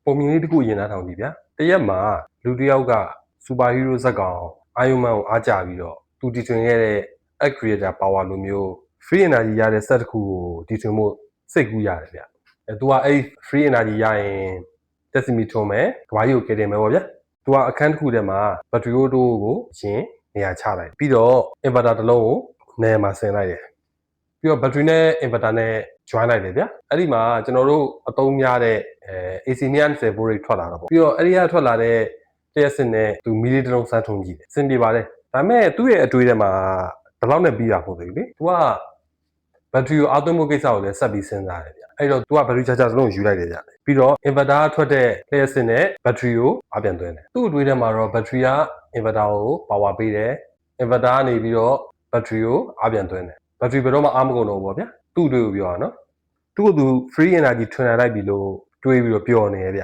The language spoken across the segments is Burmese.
ပုံမြင်လေးတစ်ခုရင်သားထောင်ကြည့်ဗျာတရက်မှာလူတစ်ယောက်ကစူပါဟီးရိုးဇက်ကောင်အာယုံမန်ကိုအားကြပြီးတော့သူတီထွင်ခဲ့တဲ့ act creator power လိုမျိုး free energy ရတဲ့ set တစ်ခုကိုတီထွင်ဖို့စိတ်ကူးရတယ်ဗျသူကအဲ့ free energy ရရင်တက်စီမီထွန်မယ်ကဘာကြီးကိုကယ်တင်မယ်ပေါ့ဗျာသူကအခန်းတစ်ခုထဲမှာဘက်ထရီယိုတိုးကိုရှင်နေရာချလိုက်ပြီးတော့ inverter တစ်လုံးကိုနေရာမှာဆင်လိုက်တယ်ပြီးတော့ battery နဲ့ inverter နဲ့ join လိုက်တယ်ဗျာအဲ့ဒီမှာကျွန်တော်တို့အသုံးများတဲ့AC 220 volt ထွက်လာတော့ပေါ့ပြီးတော့အဲ့ဒီကထွက်လာတဲ့လျှက်စစ်နဲ့သူမီလီတစ်လုံးစမ်းထုံးကြည့်တယ်စင်ပြေပါတယ်ဒါပေမဲ့သူ့ရဲ့အတွေ့အထဲမှာဒီလောက်နဲ့ပြီးတာမဟုတ်သေးဘူးလေသူကဘက်ထရီကိုအားသွင်းမှုကိစ္စကိုလည်းဆက်ပြီးစဉ်းစားတယ်ဗျအဲ့တော့သူကဘက်ထရီချာချာတစ်လုံးယူလိုက်တယ်ဗျပြီးတော့ inverter ကထွက်တဲ့လျှက်စစ်နဲ့ဘက်ထရီကိုအားပြန်သွင်းတယ်သူ့အတွေ့အထဲမှာတော့ဘက်ထရီက inverter ကို power ပေးတယ် inverter ကနေပြီးတော့ဘက်ထရီကိုအားပြန်သွင်းတယ်ဘက်ထရီဘယ်တော့မှအားမကုန်တော့ဘူးပေါ့ဗျာသူ့အတွေ့ကိုပြောတာနော်သူ့ကိုသူ free energy ထွင်လာလိုက်ပြီလို့တွေးပြီးတော့ပျော်နေရဗျ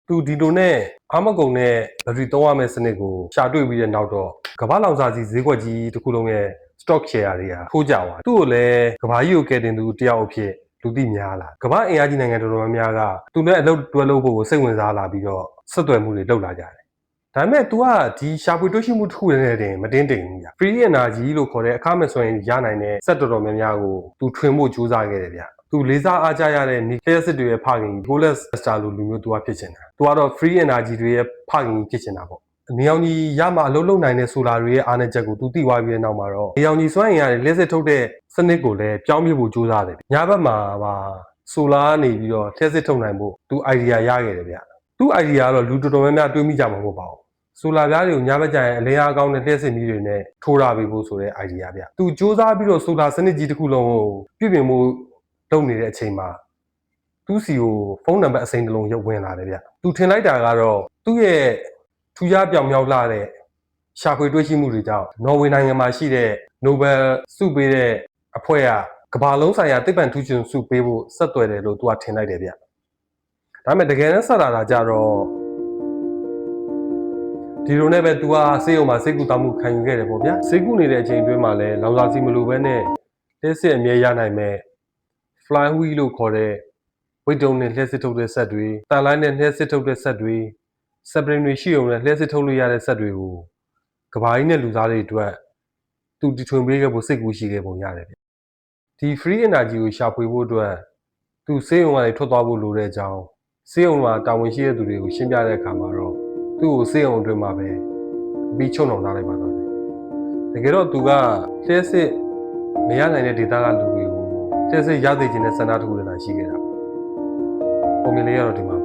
သူဒီလိုနဲ့အားမကုန်တဲ့ဘက်ထရီသုံးရမယ့်စနစ်ကိုရှာတွေ့ပြီးတဲ့နောက်တော့ကမ္ဘာလောင်စာစီဈေးကွက်ကြီးတစ်ခုလုံးရဲ့ stock share တွေကထိုးကျသွားသူ့ကိုလည်းကမ္ဘာကြီးကိုကယ်တင်သူတယောက်အဖြစ်လူသိများလာကမ္ဘာအင်အားကြီးနိုင်ငံတော်တော်များများကသူနဲ့အလုပ်တွဲလုပ်ဖို့ကိုစိတ်ဝင်စားလာပြီးတော့ဆက်သွယ်မှုတွေလုပ်လာကြတယ်ဒါပေမဲ့ तू ကဒီရှာဖွေတွေ့ရှိမှုတစ်ခုနဲ့တင်မတင်းတိမ်ဘူးဗျ free energy လို့ခေါ်တဲ့အခမဲ့စွမ်းရရနိုင်တဲ့စက်တော်တော်များများကို तू ထွင်ဖို့ကြိုးစားခဲ့တယ်ဗျ तू လေးစားအားကြရတဲ့ nuclear စစ်တွေရဲ့ဖခင် Golas Star လိုလူမျိုး तू ကဖြစ်ချင်တာ तू ကတော့ free energy တွေရဲ့ဖခင်ဖြစ်ချင်တာပေါ့နေအောင်ကြီးရမှအလုပ်လုပ်နိုင်တဲ့ဆိုလာတွေရဲ့အားနည်းချက်ကို तू သိသွားပြီးတဲ့နောက်မှာတော့နေအောင်ကြီးစွမ်းရည်ရတဲ့လက်စစ်ထုတ်တဲ့စနစ်ကိုလည်းပြောင်းပြဖို့ကြိုးစားတယ်ညဘက်မှာပါဆိုလာနေပြီးတော့လက်စစ်ထုတ်နိုင်ဖို့ तू idea ရခဲ့တယ်ဗျသူ့ idea ကတော့လူတော်တော်များများတွေးမိကြမှာမဟုတ်ပါဘူးဆိုလာပြားတွေကိုညဘက်ကျရင်အလင်းအားကောင်းတဲ့လျှက်စစ်မီးတွေနဲ့ထိုးရပေးဖို့ဆိုတဲ့ idea ဗျသူစူးစမ်းပြီးတော့ဆိုလာစနစ်ကြီးတစ်ခုလုံးကိုပြုပြင်မှုလုပ်နေတဲ့အချိန်မှာသူ့စီကိုဖုန်းနံပါတ်အစိမ်းတစ်လုံးရုပ်ဝင်လာတယ်ဗျသူထင်လိုက်တာကတော့သူ့ရဲ့ထူးခြားပြောင်မြောက်လာတဲ့ရှာဖွေတွေ့ရှိမှုတွေကြောင့်နော်ဝေနိုင်ငံမှာရှိတဲ့ Nobel ဆုပေးတဲ့အဖွဲ့ကကမ္ဘာလုံးဆိုင်ရာသိပ္ပံထူးချွန်ဆုပေးဖို့ဆက်သွယ်တယ်လို့သူကထင်လိုက်တယ်ဗျဒါပေမဲ့တကယ်တမ်းဆက်လာတာကြတော့ဒီလိုနဲ့ပဲ तू ကစေးရုံမှာစိတ်ကူတောင်းမှုခံယူခဲ့တယ်ပေါ့ဗျာစိတ်ကူနေတဲ့အချိန်အတွင်းမှာလည်းလောင်စာစီမလိုပဲနဲ့လက်စစ်အမြဲရနိုင်မဲ့ fly wheel လို့ခေါ်တဲ့ဝိတ်တုံနဲ့လက်စစ်ထုတ်တဲ့ဆက်တွေတန်လိုင်းနဲ့လက်စစ်ထုတ်တဲ့ဆက်တွေ spring တွေရှိုံနဲ့လက်စစ်ထုတ်လို့ရတဲ့ဆက်တွေကိုကဘာကြီးနဲ့လူသားတွေအတွက် तू တီထွင်ပေးခဲ့ဖို့စိတ်ကူးရှိခဲ့ပုံရတယ်ဗျဒီ free energy ကိုရှာဖွေဖို့အတွက် तू စေးရုံကနေထွက်သွားဖို့လိုတဲ့အကြောင်းစေးရုံမှာတာဝန်ရှိတဲ့သူတွေကိုရှင်းပြတဲ့အခါမှာတော့သူ့ကိုစေးအောင်အတွင်းမှာပဲပြီးချုံအောင်ထားလိုက်ပါတော့တကယ်တော့သူကလက်စစ်မရနိုင်တဲ့ဒေတာကလူတွေကိုလက်စစ်ရသိခြင်းနဲ့စန္ဒတစ်ခုတည်းသာရှိခဲ့တာပုံမြင်လေးကတော့ဒီမှာ